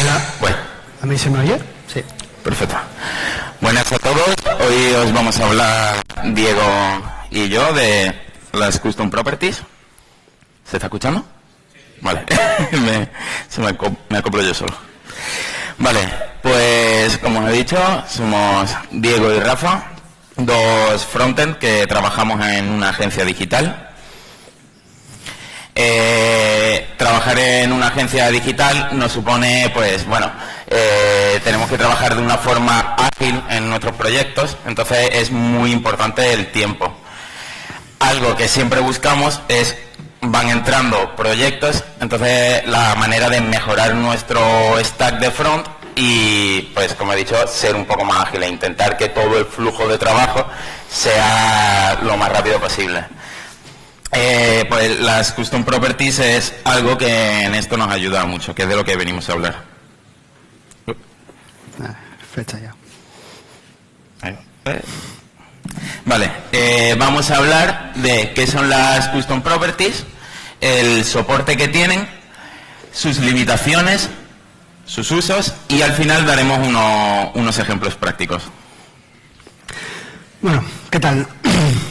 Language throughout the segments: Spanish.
Hola. Bueno. ¿A mí se me oye? Sí. Perfecto. Buenas a todos. Hoy os vamos a hablar, Diego y yo, de las Custom Properties. ¿Se está escuchando? Vale. me acoplo yo solo. Vale, pues como os he dicho, somos Diego y Rafa, dos frontend que trabajamos en una agencia digital. Trabajar en una agencia digital nos supone, pues bueno, tenemos que trabajar de una forma ágil en nuestros proyectos, entonces es muy importante el tiempo. Algo que siempre buscamos es, van entrando proyectos, entonces la manera de mejorar nuestro stack de front y, pues como he dicho, ser un poco más ágil e intentar que todo el flujo de trabajo sea lo más rápido posible. Pues las Custom Properties es algo que en esto nos ayuda mucho, que es de lo que venimos a hablar. Fecha ya. Vale, vamos a hablar de qué son las Custom Properties, el soporte que tienen, sus limitaciones, sus usos y al final daremos unos ejemplos prácticos. Bueno, ¿qué tal?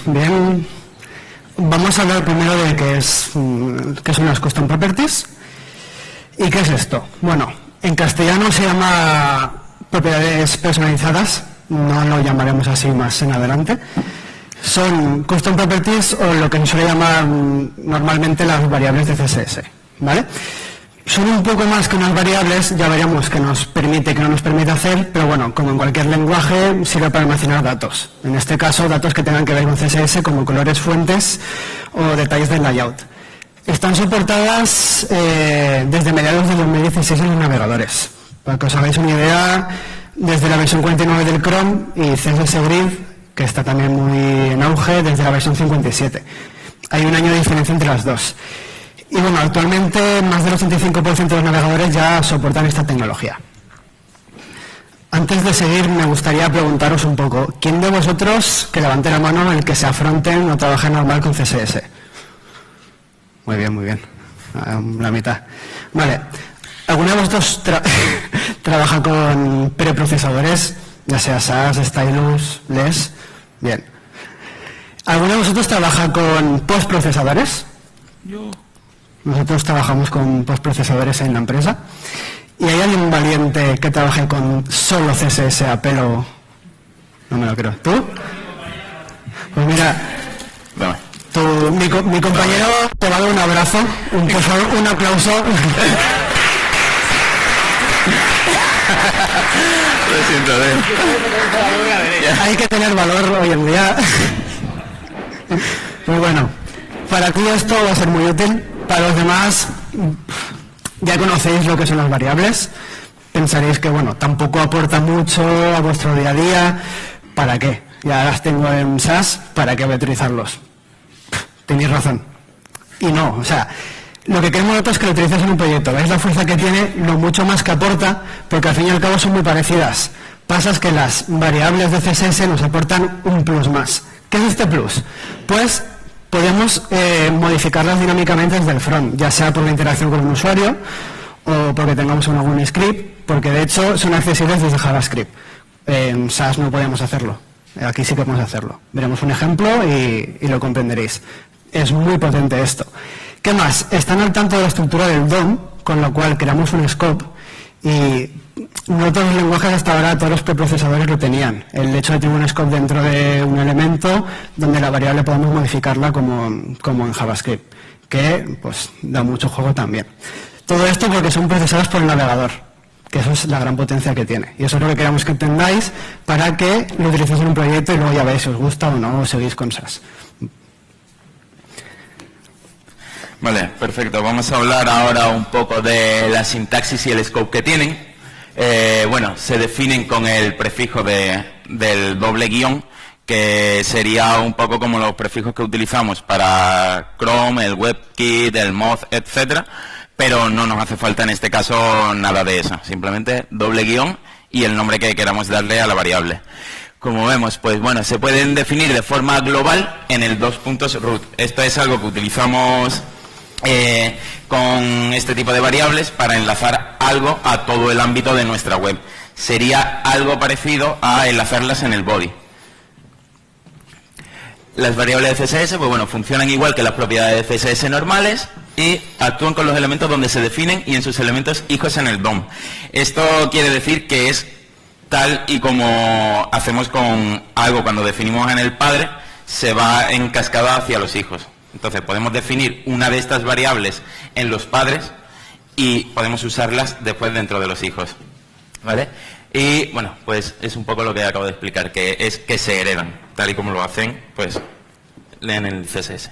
Bien. Vamos a hablar primero de qué son las Custom Properties y qué es esto. Bueno, en castellano se llama propiedades personalizadas, no lo llamaremos así más en adelante. Son Custom Properties o lo que se suele llamar normalmente las variables de CSS, ¿vale? Son un poco más que unas variables, ya veremos qué nos permite, qué no nos permite hacer, pero bueno, como en cualquier lenguaje, sirve para almacenar datos. En este caso, datos que tengan que ver con CSS, como colores, fuentes o detalles del layout. Están soportadas desde mediados de 2016 en los navegadores. Para que os hagáis una idea, desde la versión 49 del Chrome y CSS Grid, que está también muy en auge, desde la versión 57. Hay un año de diferencia entre las dos. Y bueno, actualmente más del 85% de los navegadores ya soportan esta tecnología. Antes de seguir, me gustaría preguntaros un poco, ¿quién de vosotros, que levante la mano, el que sea frontend o trabaje normal con CSS? Muy bien, muy bien. La mitad. Vale. ¿Alguno de vosotros trabaja con preprocesadores, ya sea SAS, Stylus, LESS? Bien. ¿Alguno de vosotros trabaja con postprocesadores? Yo. Nosotros trabajamos con postprocesadores en la empresa. ¿Y hay alguien valiente que trabaje con solo CSS a pelo? No me lo creo. ¿Tú? Pues mira, mi compañero te va a dar un abrazo, por favor, un aplauso. Lo siento, Hay que tener valor hoy en día. Pues bueno, para ti esto va a ser muy útil. Para los demás, ya conocéis lo que son las variables. Pensaréis que, bueno, tampoco aporta mucho a vuestro día a día. ¿Para qué? Ya las tengo en SAS, ¿para qué voy a utilizarlos? Tenéis razón. Y no, o sea, lo que queremos nosotros es que lo utilices en un proyecto. ¿Veis la fuerza que tiene? Lo mucho más que aporta, porque al fin y al cabo son muy parecidas. Pasa es que las variables de CSS nos aportan un plus más. ¿Qué es este plus? Pues podemos modificarlas dinámicamente desde el front, ya sea por la interacción con un usuario o porque tengamos algún script, porque de hecho son accesibles desde JavaScript. En SAS no podemos hacerlo, aquí sí que podemos hacerlo. Veremos un ejemplo y lo comprenderéis. Es muy potente esto. ¿Qué más? Están al tanto de la estructura del DOM, con lo cual creamos un scope y no todos los lenguajes hasta ahora, todos los preprocesadores lo tenían. El hecho de tener un scope dentro de un elemento donde la variable podemos modificarla como en JavaScript, que pues da mucho juego también. Todo esto porque son procesados por el navegador, que eso es la gran potencia que tiene. Y eso es lo que queremos que entendáis para que lo utilicéis en un proyecto y luego ya veis si os gusta o no, o seguís con SAS. Vale, perfecto. Vamos a hablar ahora un poco de la sintaxis y el scope que tienen. Bueno, se definen con el prefijo del doble guión, que sería un poco como los prefijos que utilizamos para Chrome, el WebKit, el Moz, etcétera, pero no nos hace falta en este caso nada de eso, simplemente doble guión y el nombre que queramos darle a la variable. Como vemos, pues bueno, se pueden definir de forma global en el 2 puntos root. Esto es algo que utilizamos con este tipo de variables para enlazar algo a todo el ámbito de nuestra web. Sería algo parecido a enlazarlas en el body. Las variables de CSS, pues bueno, funcionan igual que las propiedades de CSS normales y actúan con los elementos donde se definen y en sus elementos hijos en el DOM. Esto quiere decir que es tal y como hacemos con algo cuando definimos en el padre, se va en cascada hacia los hijos. Entonces podemos definir una de estas variables en los padres y podemos usarlas después dentro de los hijos, ¿vale? Y bueno, pues es un poco lo que acabo de explicar, que es que se heredan, tal y como lo hacen, pues leen el CSS.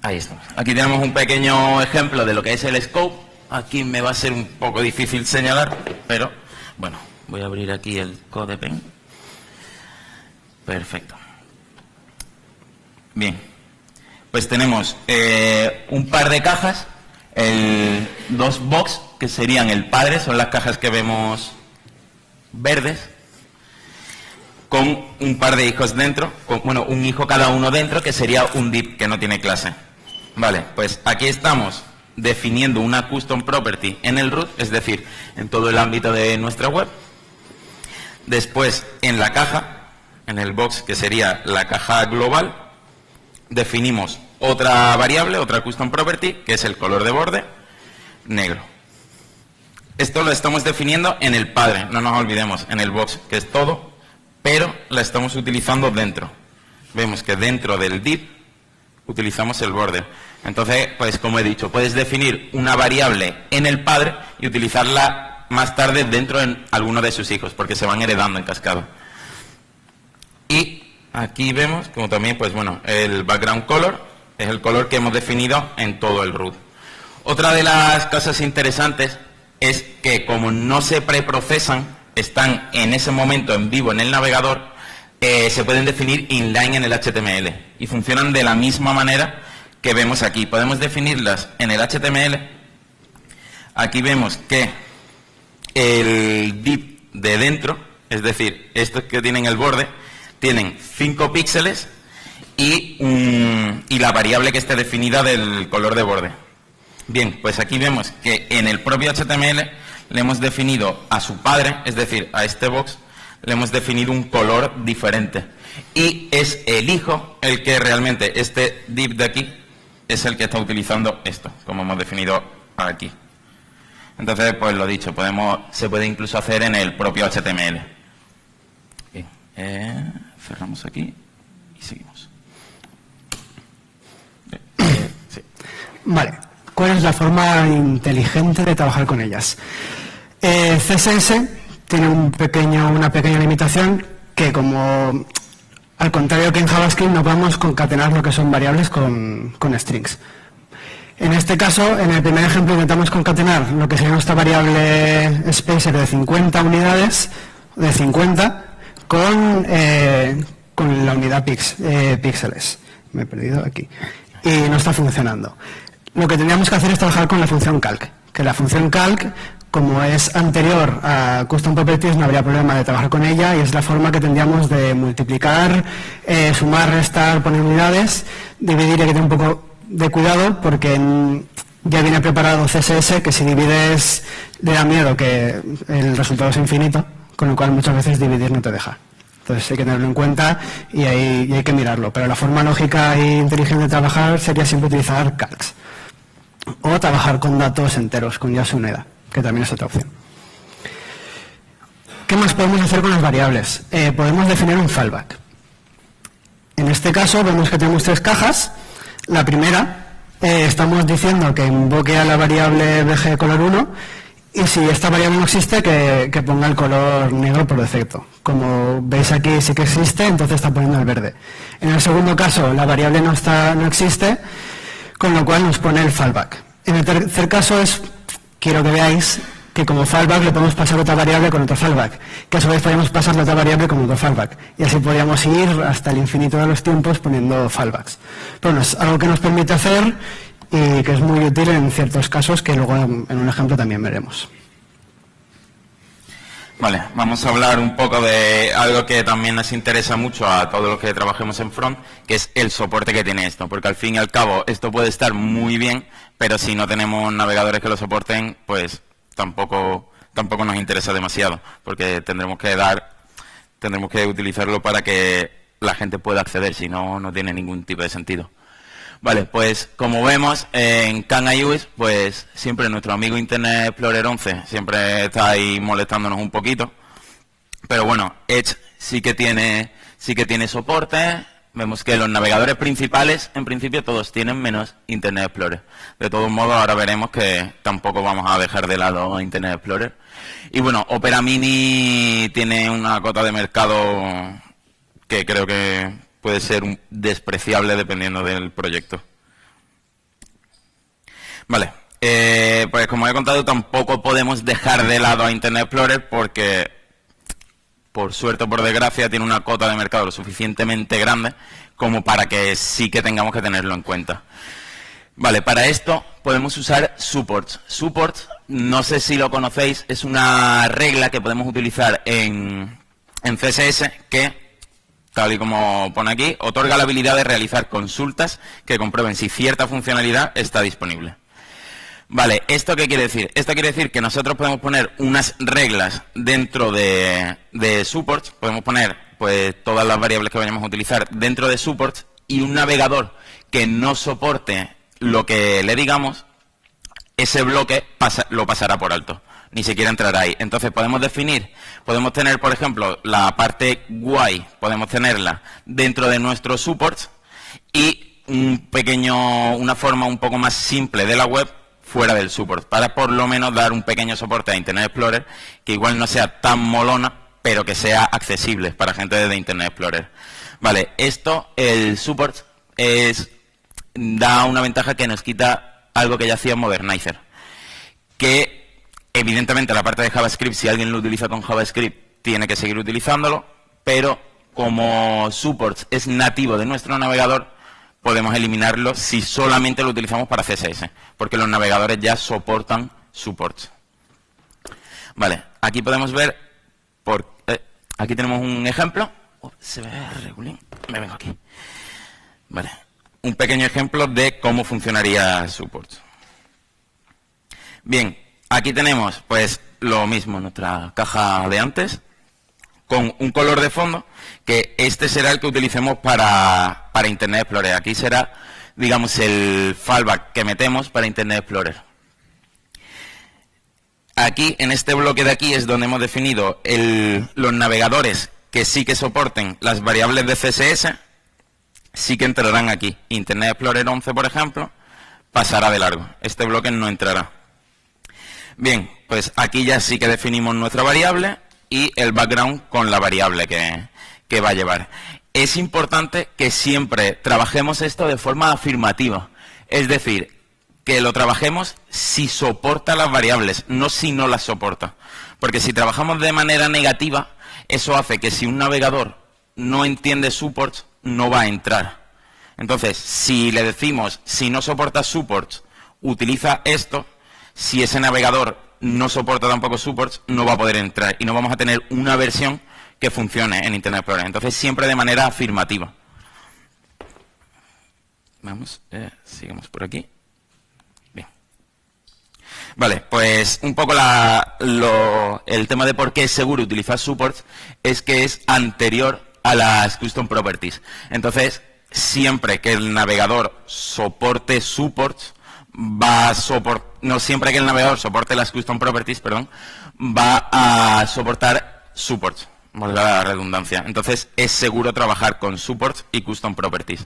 Ahí estamos. Aquí tenemos un pequeño ejemplo de lo que es el scope. Aquí me va a ser un poco difícil señalar, pero bueno, voy a abrir aquí el CodePen. Perfecto. Bien, pues tenemos un par de cajas, dos box, que serían el padre, son las cajas que vemos verdes, con un par de hijos dentro, bueno, un hijo cada uno dentro, que sería un div que no tiene clase. Vale, pues aquí estamos definiendo una custom property en el root, es decir, en todo el ámbito de nuestra web. Después, en la caja, en el box, que sería la caja global, definimos otra variable, otra custom property, que es el color de borde, negro. Esto lo estamos definiendo en el padre, no nos olvidemos, en el box, que es todo, pero la estamos utilizando dentro. Vemos que dentro del div utilizamos el borde. Entonces, pues como he dicho, puedes definir una variable en el padre y utilizarla más tarde dentro de alguno de sus hijos, porque se van heredando en cascada. Y aquí vemos como también, pues bueno, el background color es el color que hemos definido en todo el root. Otra de las cosas interesantes es que como no se preprocesan, están en ese momento en vivo en el navegador, se pueden definir inline en el HTML y funcionan de la misma manera que vemos aquí. Podemos definirlas en el HTML. Aquí vemos que el div de dentro, es decir, estos que tienen el borde, tienen 5 píxeles y la variable que esté definida del color de borde. Bien, pues aquí vemos que en el propio HTML le hemos definido a su padre, es decir, a este box, le hemos definido un color diferente. Y es el hijo el que realmente, este div de aquí, es el que está utilizando esto, como hemos definido aquí. Entonces, pues lo dicho, se puede incluso hacer en el propio HTML. Bien, cerramos aquí y seguimos. Sí. Vale, ¿cuál es la forma inteligente de trabajar con ellas? CSS tiene una pequeña limitación que, como al contrario que en JavaScript, no podemos concatenar lo que son variables con strings. En este caso, en el primer ejemplo, intentamos concatenar lo que sería nuestra variable spacer de 50 unidades, de 50, con la unidad píxeles. Me he perdido aquí. Y no está funcionando. Lo que tendríamos que hacer es trabajar con la función calc. Que la función calc, como es anterior a custom properties, no habría problema de trabajar con ella y es la forma que tendríamos de multiplicar, sumar, restar, poner unidades, dividir. Hay que tener un poco de cuidado porque ya viene preparado CSS, que si divides le da miedo que el resultado es infinito, con lo cual muchas veces dividir no te deja. Entonces hay que tenerlo en cuenta y hay que mirarlo. Pero la forma lógica e inteligente de trabajar sería siempre utilizar calcs. O trabajar con datos enteros, con JSON-EDA, que también es otra opción. ¿Qué más podemos hacer con las variables? Podemos definir un fallback. En este caso vemos que tenemos 3 cajas. La primera, estamos diciendo que invoque a la variable bg de color 1 y si esta variable no existe, que ponga el color negro por defecto. Como veis aquí sí que existe, entonces está poniendo el verde. En el segundo caso, la variable no existe, con lo cual nos pone el fallback. En el tercer caso quiero que veáis que como fallback le podemos pasar otra variable con otro fallback, que a su vez podemos pasarle otra variable con otro fallback. Y así podríamos ir hasta el infinito de los tiempos poniendo fallbacks. Pero bueno, es algo que nos permite hacer y que es muy útil en ciertos casos que luego en un ejemplo también veremos. Vale, vamos a hablar un poco de algo que también nos interesa mucho a todos los que trabajemos en front, que es el soporte que tiene esto, porque al fin y al cabo esto puede estar muy bien, pero si no tenemos navegadores que lo soporten, pues tampoco nos interesa demasiado, porque tendremos que utilizarlo para que la gente pueda acceder, si no, no tiene ningún tipo de sentido. Vale, pues como vemos en CanIUs, pues siempre nuestro amigo Internet Explorer 11 siempre está ahí molestándonos un poquito. Pero bueno, Edge sí que tiene soporte. Vemos que los navegadores principales, en principio, todos tienen menos Internet Explorer. De todos modos, ahora veremos que tampoco vamos a dejar de lado Internet Explorer. Y bueno, Opera Mini tiene una cota de mercado que creo que puede ser despreciable dependiendo del proyecto. Vale, pues como he contado, tampoco podemos dejar de lado a Internet Explorer porque, por suerte o por desgracia, tiene una cota de mercado lo suficientemente grande como para que sí que tengamos que tenerlo en cuenta. Vale, para esto podemos usar supports. Supports, no sé si lo conocéis, es una regla que podemos utilizar en CSS que, tal y como pone aquí, otorga la habilidad de realizar consultas que comprueben si cierta funcionalidad está disponible. Vale, ¿esto qué quiere decir? Esto quiere decir que nosotros podemos poner unas reglas dentro de supports, podemos poner pues todas las variables que vayamos a utilizar dentro de supports, y un navegador que no soporte lo que le digamos, ese bloque lo pasará por alto. Ni siquiera entrará ahí. Entonces podemos tener, por ejemplo, la parte GUI, podemos tenerla dentro de nuestros supports y una forma un poco más simple de la web fuera del support, para por lo menos dar un pequeño soporte a Internet Explorer, que igual no sea tan molona, pero que sea accesible para gente de Internet Explorer. Vale, el support da una ventaja que nos quita algo que ya hacía Modernizer, que evidentemente la parte de JavaScript, si alguien lo utiliza con JavaScript, tiene que seguir utilizándolo, pero como supports es nativo de nuestro navegador, podemos eliminarlo si solamente lo utilizamos para CSS, porque los navegadores ya soportan supports. Vale, aquí podemos ver, aquí tenemos un ejemplo. Se ve regulín, me vengo aquí. Vale, un pequeño ejemplo de cómo funcionaría supports. Bien, aquí tenemos pues lo mismo, nuestra caja de antes, con un color de fondo, que este será el que utilicemos para Internet Explorer. Aquí será, digamos, el fallback que metemos para Internet Explorer. Aquí, en este bloque de aquí, es donde hemos definido los navegadores que sí que soporten las variables de CSS, sí que entrarán aquí. Internet Explorer 11, por ejemplo, pasará de largo. Este bloque no entrará. Bien, pues aquí ya sí que definimos nuestra variable y el background con la variable que va a llevar. Es importante que siempre trabajemos esto de forma afirmativa, es decir, que lo trabajemos si soporta las variables, no si no las soporta. Porque si trabajamos de manera negativa, eso hace que si un navegador no entiende supports, no va a entrar. Entonces, si le decimos, si no soporta supports, utiliza esto, si ese navegador no soporta tampoco supports, no va a poder entrar y no vamos a tener una versión que funcione en Internet Explorer. Entonces, siempre de manera afirmativa. Vamos, sigamos por aquí. Bien. Vale, pues un poco el tema de por qué es seguro utilizar supports es que es anterior a las custom properties. Entonces, siempre que el navegador soporte supports, no siempre que el navegador soporte las custom properties, perdón, va a soportar supports, valga la redundancia. Entonces es seguro trabajar con supports y custom properties.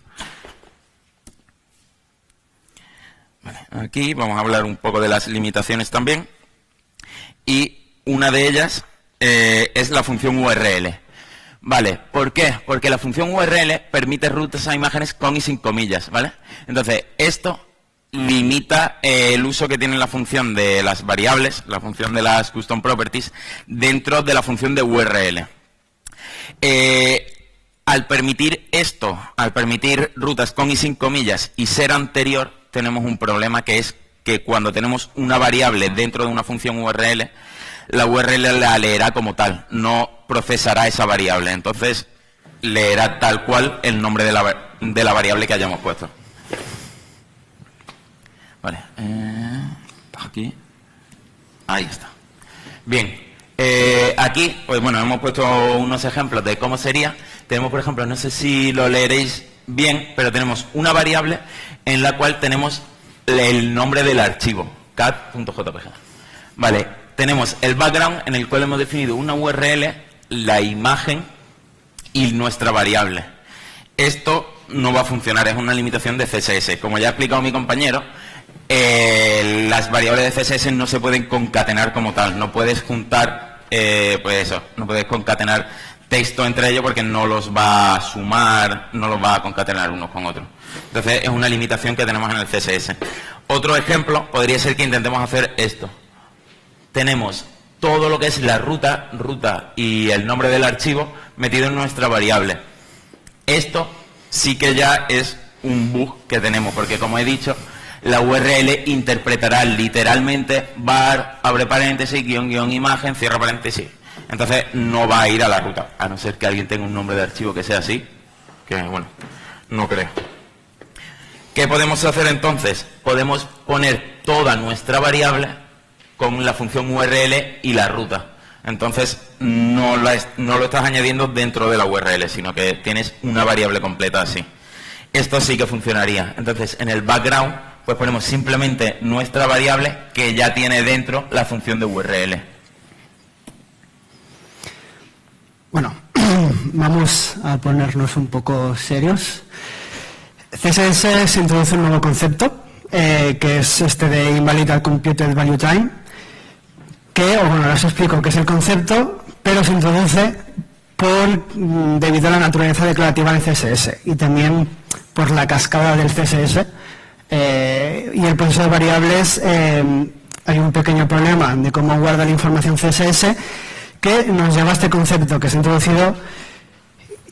Vale, aquí vamos a hablar un poco de las limitaciones también. Y una de ellas es la función URL. Vale, ¿por qué? Porque la función URL permite rutas a imágenes con y sin comillas, ¿vale? Entonces, esto limita el uso que tiene la función de las variables, la función de las custom properties, dentro de la función de URL. Al permitir esto, al permitir rutas con y sin comillas y ser anterior, tenemos un problema que es que cuando tenemos una variable dentro de una función URL, la URL la leerá como tal, no procesará esa variable. Entonces, leerá tal cual el nombre de la variable que hayamos puesto. Vale, aquí, ahí está. Bien, aquí, pues bueno, hemos puesto unos ejemplos de cómo sería. Tenemos, por ejemplo, no sé si lo leeréis bien, pero tenemos una variable en la cual tenemos el nombre del archivo, cat.jpg. Vale, tenemos el background en el cual hemos definido una URL, la imagen y nuestra variable. Esto no va a funcionar, es una limitación de CSS. Como ya ha explicado mi compañero, las variables de CSS no se pueden concatenar como tal. No puedes juntar, pues eso, no puedes concatenar texto entre ellos porque no los va a sumar, no los va a concatenar unos con otros. Entonces es una limitación que tenemos en el CSS. Otro ejemplo podría ser que intentemos hacer esto. Tenemos todo lo que es la ruta y el nombre del archivo metido en nuestra variable. Esto sí que ya es un bug que tenemos, porque como he dicho, la URL interpretará literalmente var, abre paréntesis, guión, imagen, cierra paréntesis. Entonces no va a ir a la ruta, a no ser que alguien tenga un nombre de archivo que sea así, que bueno, no creo. ¿Qué podemos hacer entonces? Podemos poner toda nuestra variable con la función URL y la ruta. Entonces no lo estás añadiendo dentro de la URL, sino que tienes una variable completa así. Esto sí que funcionaría. Entonces en el background pues ponemos simplemente nuestra variable que ya tiene dentro la función de URL. Bueno, vamos a ponernos un poco serios. CSS se introduce un nuevo concepto, que es este de Invalid Computed Value Time, que, bueno, ahora os explico qué es el concepto, pero se introduce debido a la naturaleza declarativa del CSS y también por la cascada del CSS y el proceso de variables. Hay un pequeño problema de cómo guarda la información CSS que nos lleva a este concepto que se ha introducido,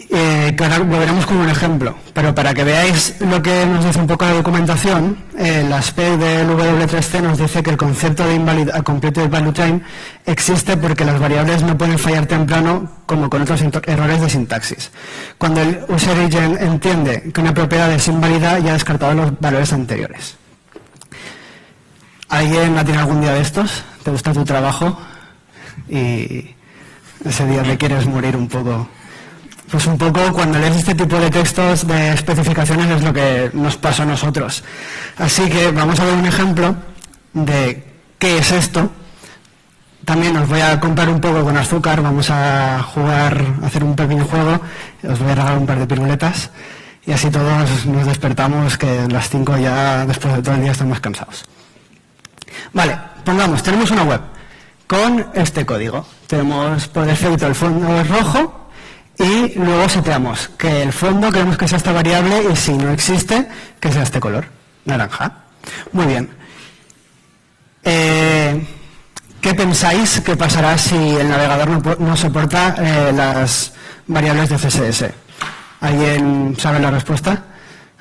que ahora lo veremos como un ejemplo, pero para que veáis lo que nos dice un poco la documentación, la spec del W3C nos dice que el concepto de Invalid Computed Value Time existe porque las variables no pueden fallar temprano como con otros errores de sintaxis. Cuando el user agent entiende que una propiedad es inválida, ya ha descartado los valores anteriores. ¿Alguien la tiene algún día de estos? ¿Te gusta tu trabajo? Y ese día te quieres morir un poco. Pues un poco cuando lees este tipo de textos de especificaciones es lo que nos pasa a nosotros. Así que vamos a ver un ejemplo de qué es esto. También os voy a comprar un poco con azúcar, vamos a jugar, a hacer un pequeño juego, os voy a regalar un par de piruletas y así todos nos despertamos, que a las 5 ya después de todo el día estamos cansados. Vale, pongamos, tenemos una web con este código. Tenemos por defecto el fondo es rojo y luego seteamos que el fondo queremos que sea esta variable y si no existe, que sea este color, naranja. Muy bien. ¿Qué pensáis que pasará si el navegador no soporta las variables de CSS? ¿Alguien sabe la respuesta?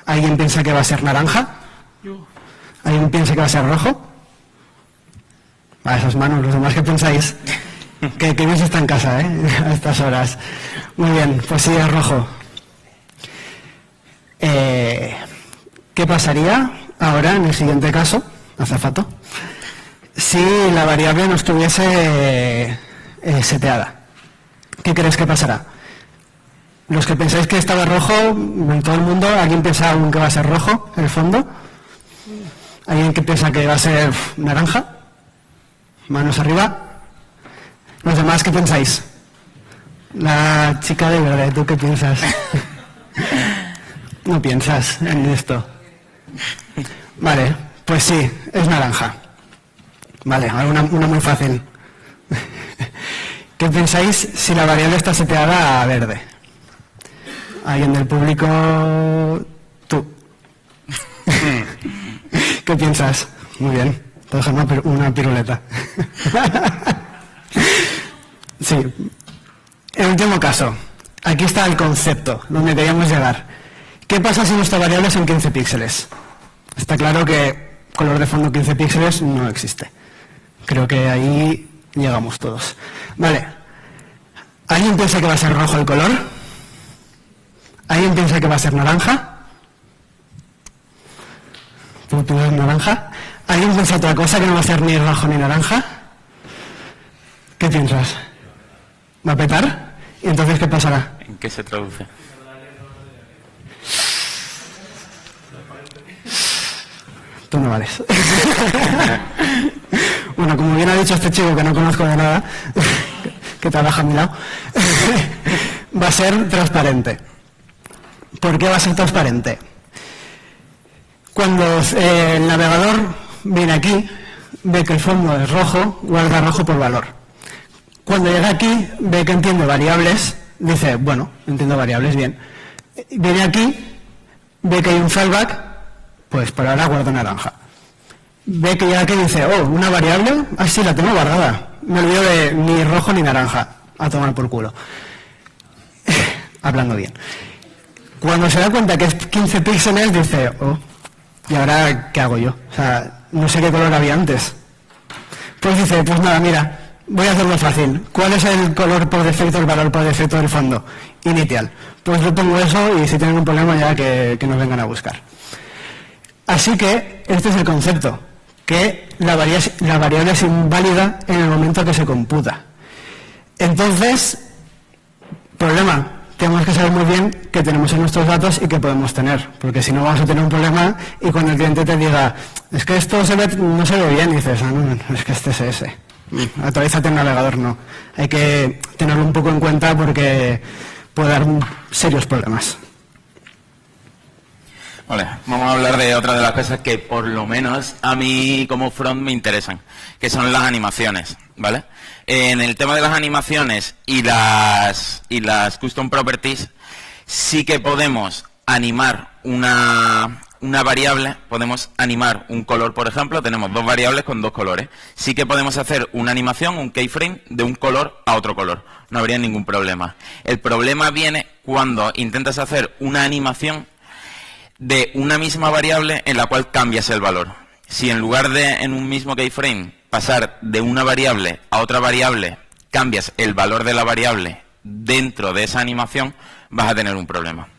¿Alguien piensa que va a ser naranja? ¿Alguien piensa que va a ser rojo? A esas manos, los demás, ¿qué pensáis? Que bien se está en casa, a estas horas. Muy bien, pues sí, es rojo. ¿Qué pasaría ahora en el siguiente caso, azafato, si la variable no estuviese seteada? ¿Qué creéis que pasará? Los que pensáis que estaba rojo, en todo el mundo, ¿alguien piensa aún que va a ser rojo el fondo? ¿Alguien que piensa que va a ser naranja? Manos arriba. ¿Los demás qué pensáis? La chica de verde, ¿tú qué piensas? No piensas en esto. Vale, pues sí, es naranja. Vale, una muy fácil. ¿Qué pensáis si la variable está seteada a verde? ¿Alguien del público? Tú. ¿Qué piensas? Muy bien, te dejo una piruleta. Sí. El último caso. Aquí está el concepto, donde queríamos llegar. ¿Qué pasa si nuestra variable son 15 píxeles? Está claro que color de fondo 15 píxeles no existe. Creo que ahí llegamos todos. Vale. ¿Alguien piensa que va a ser rojo el color? ¿Alguien piensa que va a ser naranja? ¿Tú piensas naranja? ¿Alguien piensa otra cosa que no va a ser ni rojo ni naranja? ¿Qué piensas? ¿Va a petar? ¿Y entonces qué pasará? ¿En qué se traduce? Tú no vales. Bueno, como bien ha dicho este chico que no conozco de nada, que trabaja a mi lado, va a ser transparente. ¿Por qué va a ser transparente? Cuando el navegador viene aquí, ve que el fondo es rojo, guarda rojo por valor. Cuando llega aquí, ve que entiende variables, dice, bueno, entiendo variables, bien. Viene aquí, ve que hay un fallback, pues por ahora guardo naranja. Ve que llega aquí y dice, oh, una variable, ah sí, la tengo guardada. Me olvido de ni rojo ni naranja, a tomar por culo. Hablando bien. Cuando se da cuenta que es 15 píxeles, dice, oh, ¿y ahora qué hago yo? O sea, no sé qué color había antes. Pues dice, pues nada, mira, voy a hacerlo fácil. ¿Cuál es el color por defecto, el valor por defecto del fondo? Inicial. Pues yo pongo eso y si tienen un problema ya que nos vengan a buscar. Así que este es el concepto, que la variable es inválida en el momento que se computa. Entonces, problema, tenemos que saber muy bien qué tenemos en nuestros datos y qué podemos tener, porque si no vamos a tener un problema y cuando el cliente te diga, es que esto no se ve bien, y dices, ah, no, es que este es ese. Actualízate el navegador, no. Hay que tenerlo un poco en cuenta porque puede dar serios problemas. Vale, vamos a hablar de otra de las cosas que por lo menos a mí como front me interesan, que son las animaciones, ¿vale? En el tema de las animaciones y las custom properties, sí que podemos animar una variable, podemos animar un color, por ejemplo, tenemos dos variables con dos colores. Sí que podemos hacer una animación, un keyframe, de un color a otro color. No habría ningún problema. El problema viene cuando intentas hacer una animación de una misma variable en la cual cambias el valor. Si en lugar de en un mismo keyframe pasar de una variable a otra variable, cambias el valor de la variable dentro de esa animación, vas a tener un problema,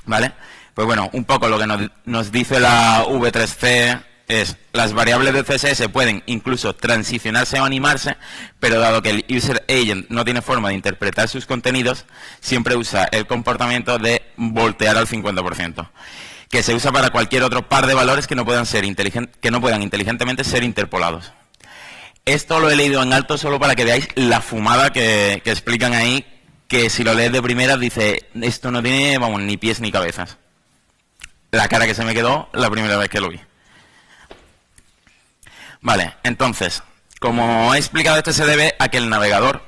¿vale? Pues bueno, un poco lo que nos dice la V3C es, las variables de CSS pueden incluso transicionarse o animarse, pero dado que el User Agent no tiene forma de interpretar sus contenidos, siempre usa el comportamiento de voltear al 50%. Que se usa para cualquier otro par de valores que no puedan inteligentemente ser interpolados. Esto lo he leído en alto solo para que veáis la fumada que explican ahí, que si lo lees de primera dice, esto no tiene, vamos, ni pies ni cabezas. La cara que se me quedó la primera vez que lo vi. Vale, entonces, como he explicado, esto se debe a que el navegador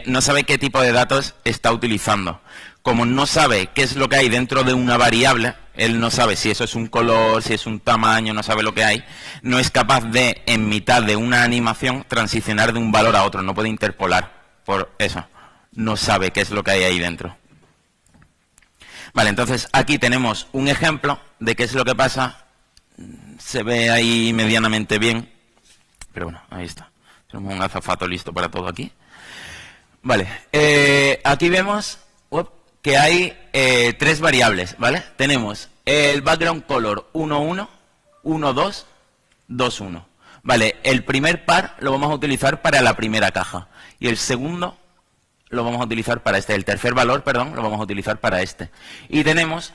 no sabe qué tipo de datos está utilizando. Como no sabe qué es lo que hay dentro de una variable, él no sabe si eso es un color, si es un tamaño, no sabe lo que hay, no es capaz de, en mitad de una animación, transicionar de un valor a otro, no puede interpolar por eso. No sabe qué es lo que hay ahí dentro. Vale, entonces aquí tenemos un ejemplo de qué es lo que pasa. Se ve ahí medianamente bien, pero bueno, ahí está. Tenemos un azafato listo para todo aquí. Vale, aquí vemos que hay tres variables, ¿vale? Tenemos el background color 1.1, 1.2, 2.1. Vale, el primer par lo vamos a utilizar para la primera caja y el segundo lo vamos a utilizar para este. El tercer valor, perdón, lo vamos a utilizar para este. Y tenemos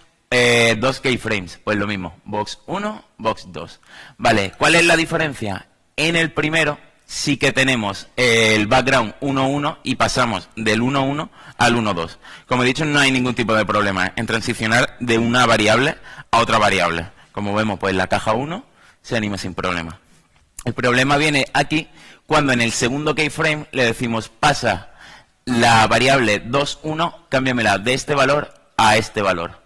dos keyframes, pues lo mismo, box 1, box 2. Vale, ¿cuál es la diferencia? En el primero sí que tenemos el background 1.1 y pasamos del 1.1 al 1.2. Como he dicho, no hay ningún tipo de problema en transicionar de una variable a otra variable. Como vemos, pues la caja 1 se anima sin problema. El problema viene aquí cuando en el segundo keyframe le decimos pasa la variable 2.1, cámbiamela de este valor a este valor.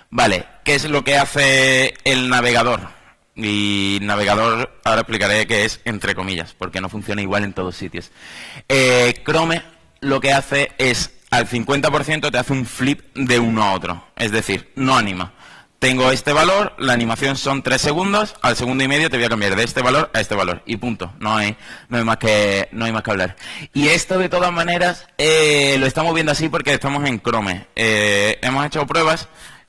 Vale, ¿qué es lo que hace el navegador? Y navegador, ahora explicaré qué es entre comillas, porque no funciona igual en todos sitios. Chrome lo que hace es, al 50% te hace un flip de uno a otro, es decir, no anima. tengo este valor, la animación son 3 segundos, al segundo y medio te voy a cambiar de este valor a este valor, y punto. No hay más que hablar. Y esto, de todas maneras, lo estamos viendo así porque estamos en Chrome. Hemos hecho pruebas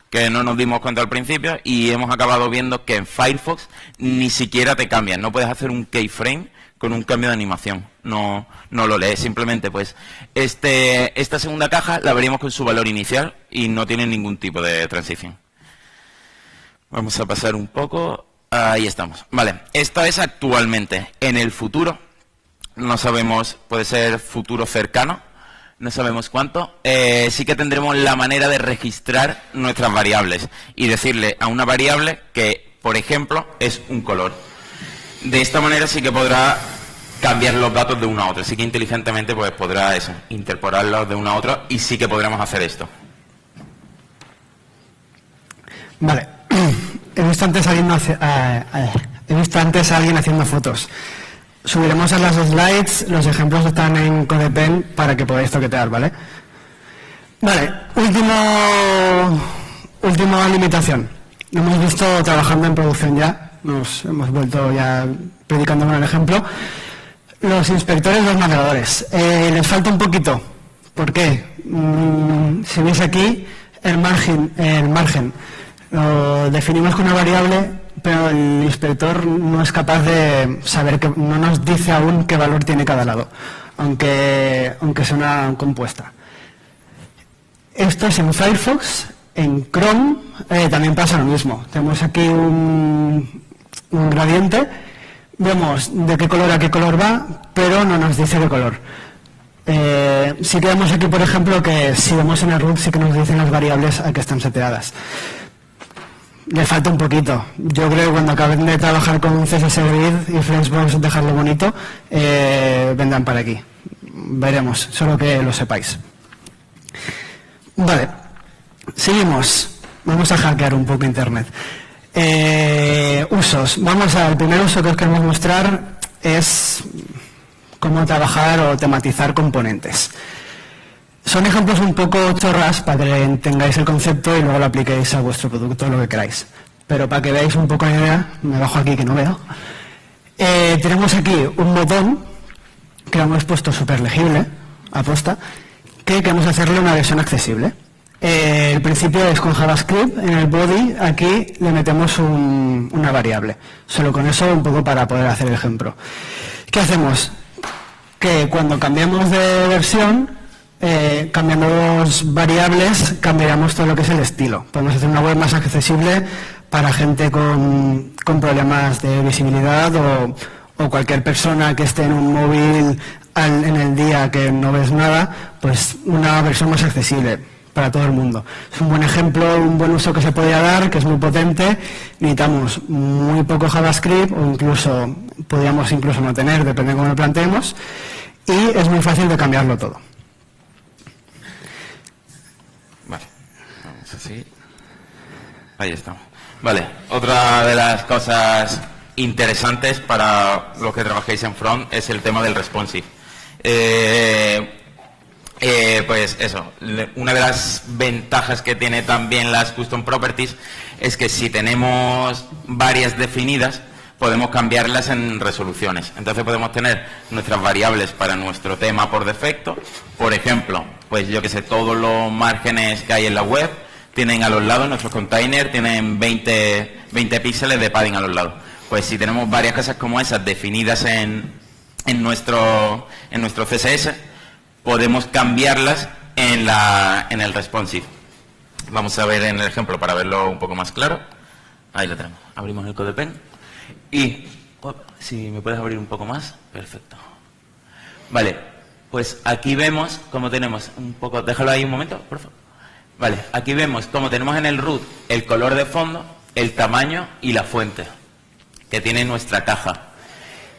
que no nos dimos cuenta al principio y hemos acabado viendo que en Firefox ni siquiera te cambian. No puedes hacer un keyframe con un cambio de animación. No lo lees. Simplemente, pues, esta segunda caja la veríamos con su valor inicial y no tiene ningún tipo de transición. Vamos a pasar un poco. Ahí estamos. Vale, esto es actualmente. En el futuro, no sabemos, puede ser futuro cercano, no sabemos cuánto, sí que tendremos la manera de registrar nuestras variables y decirle a una variable que, por ejemplo, es un color. De esta manera sí que podrá cambiar los datos de uno a otro. Sí que inteligentemente pues podrá eso, interpolarlos de uno a otro, y sí que podremos hacer esto. Vale. He visto antes a alguien haciendo fotos. Subiremos a las slides, los ejemplos están en CodePen para que podáis toquetear, ¿vale? Vale, última limitación. Lo hemos visto trabajando en producción ya, nos hemos vuelto ya predicando con el ejemplo. Los inspectores, los navegadores. Les falta un poquito. ¿Por qué? Si veis aquí, el margen lo definimos con una variable, pero el inspector no es capaz de saber, no nos dice aún qué valor tiene cada lado, aunque sea una compuesta. Esto es en Firefox. En Chrome también pasa lo mismo. Tenemos aquí un gradiente, vemos de qué color a qué color va, pero no nos dice qué color. Sí que vemos aquí, por ejemplo, que si vemos en el root sí que nos dicen las variables a que están seteadas. Le falta un poquito. Yo creo que cuando acaben de trabajar con CSS Grid y Flexbox, dejarlo bonito, vendrán para aquí. Veremos, solo que lo sepáis. Vale, seguimos. Vamos a hackear un poco Internet. Usos. Vamos al primer uso que os queremos mostrar, es cómo trabajar o tematizar componentes. Son ejemplos un poco chorras para que tengáis el concepto y luego lo apliquéis a vuestro producto, lo que queráis. Pero para que veáis un poco la idea, me bajo aquí que no veo. Tenemos aquí un botón que lo hemos puesto súper legible, aposta, que queremos hacerle una versión accesible. El principio es con JavaScript, en el body aquí le metemos una variable. Solo con eso un poco para poder hacer el ejemplo. ¿Qué hacemos? Que cuando cambiamos de versión, cambiando dos variables, cambiaríamos todo lo que es el estilo. Podemos hacer una web más accesible para gente con problemas de visibilidad o cualquier persona que esté en un móvil en el día que no ves nada, pues una versión más accesible para todo el mundo. Es un buen ejemplo, un buen uso que se podría dar, que es muy potente. Necesitamos muy poco JavaScript o podríamos incluso no tener, depende de cómo lo planteemos, y es muy fácil de cambiarlo todo. Vale, vamos así. Ahí estamos. Vale, otra de las cosas interesantes para los que trabajéis en front es el tema del responsive. Pues eso, una de las ventajas que tiene también las custom properties es que si tenemos varias definidas, podemos cambiarlas en resoluciones. Entonces podemos tener nuestras variables para nuestro tema por defecto. Por ejemplo, pues yo que sé, todos los márgenes que hay en la web tienen a los lados, nuestros containers tienen 20 píxeles de padding a los lados. Pues si tenemos varias cosas como esas definidas en nuestro CSS, podemos cambiarlas en el responsive. Vamos a ver en el ejemplo para verlo un poco más claro. Ahí lo tenemos. Abrimos el CodePen. Y, si me puedes abrir un poco más, perfecto. Vale, pues aquí vemos cómo tenemos un poco, déjalo ahí un momento, por favor. Vale, aquí vemos cómo tenemos en el root el color de fondo, el tamaño y la fuente que tiene nuestra caja.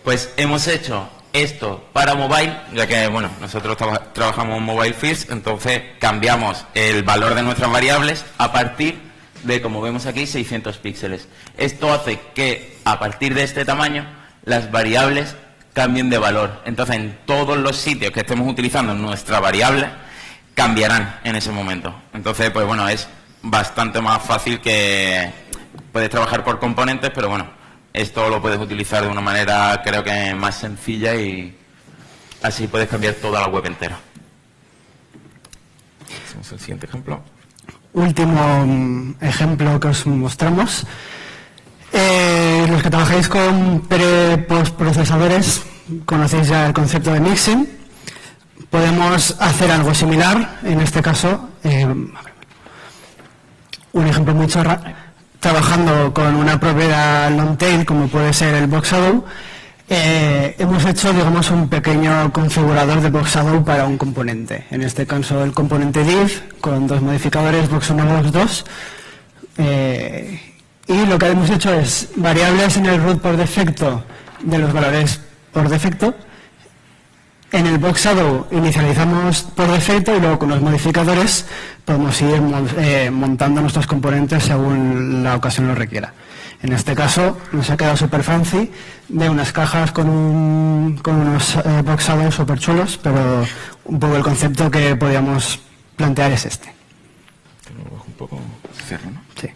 Pues hemos hecho esto para mobile, ya que, bueno, nosotros trabajamos en mobile first, entonces cambiamos el valor de nuestras variables a partir de, como vemos aquí, 600 píxeles. Esto hace que a partir de este tamaño las variables cambien de valor. Entonces en todos los sitios que estemos utilizando nuestra variable cambiarán en ese momento. Entonces, pues bueno, es bastante más fácil, que puedes trabajar por componentes, pero bueno, esto lo puedes utilizar de una manera creo que más sencilla y así puedes cambiar toda la web entera. Hacemos el siguiente ejemplo. Último ejemplo que os mostramos. Los que trabajáis con pre-postprocesadores conocéis ya el concepto de mixing. Podemos hacer algo similar, en este caso, un ejemplo muy chorra, trabajando con una propiedad long tail como puede ser el box shadow. Hemos hecho, digamos, un pequeño configurador de box shadow para un componente. En este caso, el componente div con dos modificadores, box1 y box2. Y lo que hemos hecho es variables en el root por defecto de los valores por defecto. En el box shadow inicializamos por defecto y luego con los modificadores podemos ir montando nuestros componentes según la ocasión lo requiera. En este caso nos ha quedado súper fancy, de unas cajas con unos box shadows súper chulos, pero un poco el concepto que podíamos plantear es este. Un poco cierro, ¿no? Sí.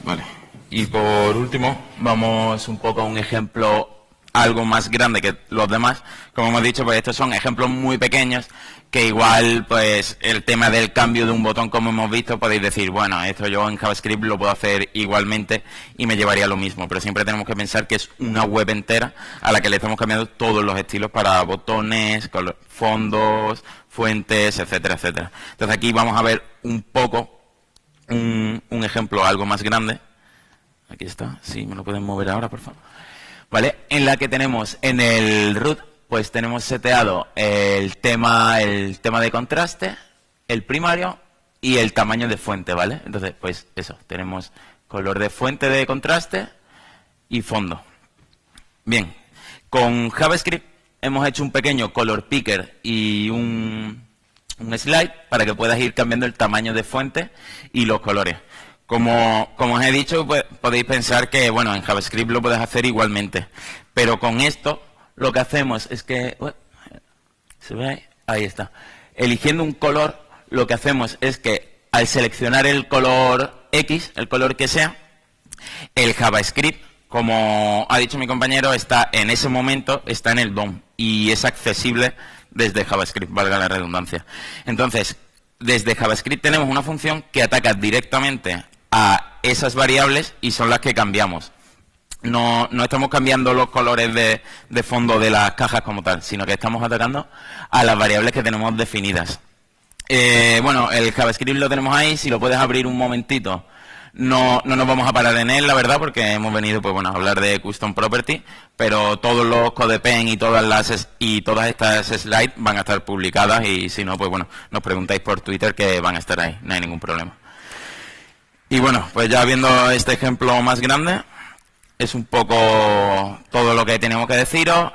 Vale. Y por último, vamos un poco a un ejemplo algo más grande que los demás. Como hemos dicho, pues estos son ejemplos muy pequeños que igual, pues el tema del cambio de un botón, como hemos visto, podéis decir, bueno, esto yo en JavaScript lo puedo hacer igualmente y me llevaría lo mismo, pero siempre tenemos que pensar que es una web entera a la que le estamos cambiando todos los estilos para botones, fondos, fuentes, etcétera, etcétera. Entonces aquí vamos a ver un poco un ejemplo algo más grande. Aquí está, sí, me lo pueden mover ahora, por favor. ¿Vale? En la que tenemos en el root, pues tenemos seteado el tema de contraste, el primario y el tamaño de fuente, ¿vale? Entonces, pues eso, tenemos color de fuente de contraste y fondo. Bien, con JavaScript hemos hecho un pequeño color picker y un slide para que puedas ir cambiando el tamaño de fuente y los colores. Como os he dicho, pues, podéis pensar que, bueno, en JavaScript lo puedes hacer igualmente. Pero con esto, lo que hacemos es que... ¿se ve ahí? Ahí está. Eligiendo un color, lo que hacemos es que al seleccionar el color X, el color que sea, el JavaScript, como ha dicho mi compañero, está en ese momento, está en el DOM y es accesible desde JavaScript, valga la redundancia. Entonces, desde JavaScript tenemos una función que ataca directamente a esas variables y son las que cambiamos. No estamos cambiando los colores de fondo de las cajas como tal, sino que estamos atacando a las variables que tenemos definidas. Bueno, el JavaScript lo tenemos ahí, si lo puedes abrir un momentito. No nos vamos a parar en él, la verdad, porque hemos venido, pues bueno, a hablar de Custom Property, pero todos los CodePen y todas estas slides van a estar publicadas y si no, pues bueno, nos preguntáis por Twitter que van a estar ahí, no hay ningún problema. Y bueno, pues ya viendo este ejemplo más grande, es un poco todo lo que tenemos que deciros.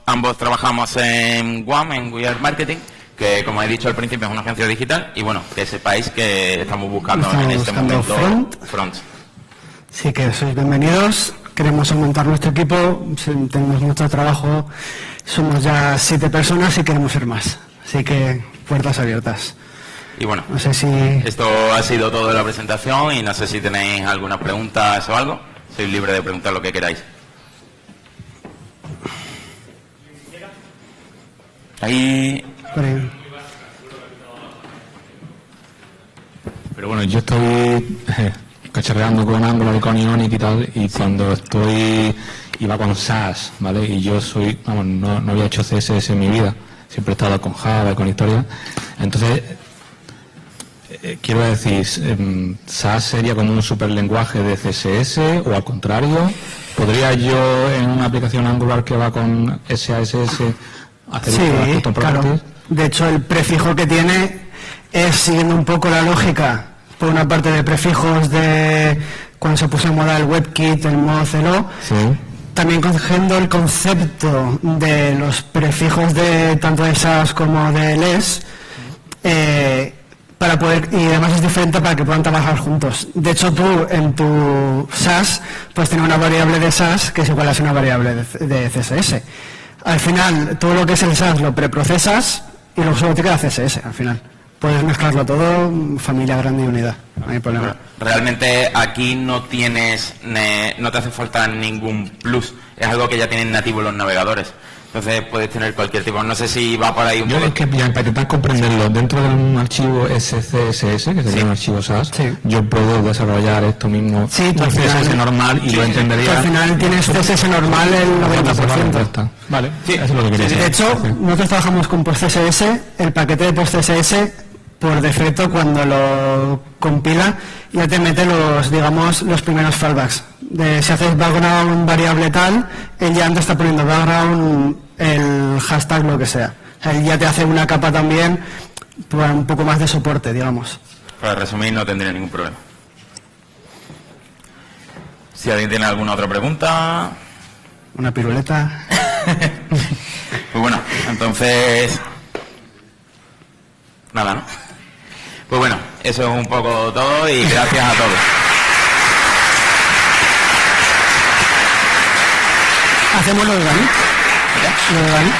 Ambos trabajamos en WAM, en We Are Marketing, que como he dicho al principio es una agencia digital y bueno, que sepáis que estamos buscando en este momento front. Sí, que sois bienvenidos. Queremos aumentar nuestro equipo, tenemos mucho trabajo, somos ya 7 personas y queremos ser más. Así que puertas abiertas. Y bueno, no sé si... esto ha sido todo de la presentación y no sé si tenéis algunas preguntas o algo. Sois libre de preguntar lo que queráis. Ahí... Pero bueno, yo estoy cacharreando con Angular, con Ionic y tal, y cuando iba con SAS, ¿vale? Y yo no había hecho CSS en mi vida, siempre he estado con Java, con historia. Entonces, quiero decir, SAS sería como un superlenguaje de CSS o al contrario. ¿Podría yo en una aplicación Angular que va con SASS hacer sí, claro. De hecho, el prefijo que tiene es siguiendo un poco la lógica, por una parte de prefijos de cuando se puso en moda el WebKit, el Moz, el O, sí. También cogiendo el concepto de los prefijos de tanto de SAS como de LES, para poder, y además es diferente para que puedan trabajar juntos. De hecho, tú en tu SAS puedes tener una variable de SAS que es igual a una variable de CSS. Al final, todo lo que es el SAS lo preprocesas y luego solo te queda CSS al final. puedes mezclarlo todo, familia grande y unidad, no hay problema. Realmente aquí no te hace falta ningún plus, es algo que ya tienen nativo los navegadores. Entonces puedes tener cualquier tipo, no sé si va por ahí un poco. Es que ya, para intentar comprenderlo, dentro de un archivo SCSS, que sería un archivo SAS, yo puedo desarrollar esto mismo, un CSS normal y lo entendería. Al final tienes CSS normal el 90%. Vale, eso es lo que quería decir. De hecho, nosotros trabajamos con PostCSS, el paquete de PostCSS por defecto cuando lo compila ya te mete los primeros fallbacks. Si haces background variable tal, él ya antes está poniendo background el hashtag lo que sea. O sea, él ya te hace una capa también para un poco más de soporte, digamos. Para resumir, no tendría ningún problema. Si alguien tiene alguna otra pregunta... Una piruleta. Pues bueno, entonces... Nada, ¿no? Pues bueno, eso es un poco todo y gracias a todos. ¿Hacemos lo de Dani? ¿Lo de Dani?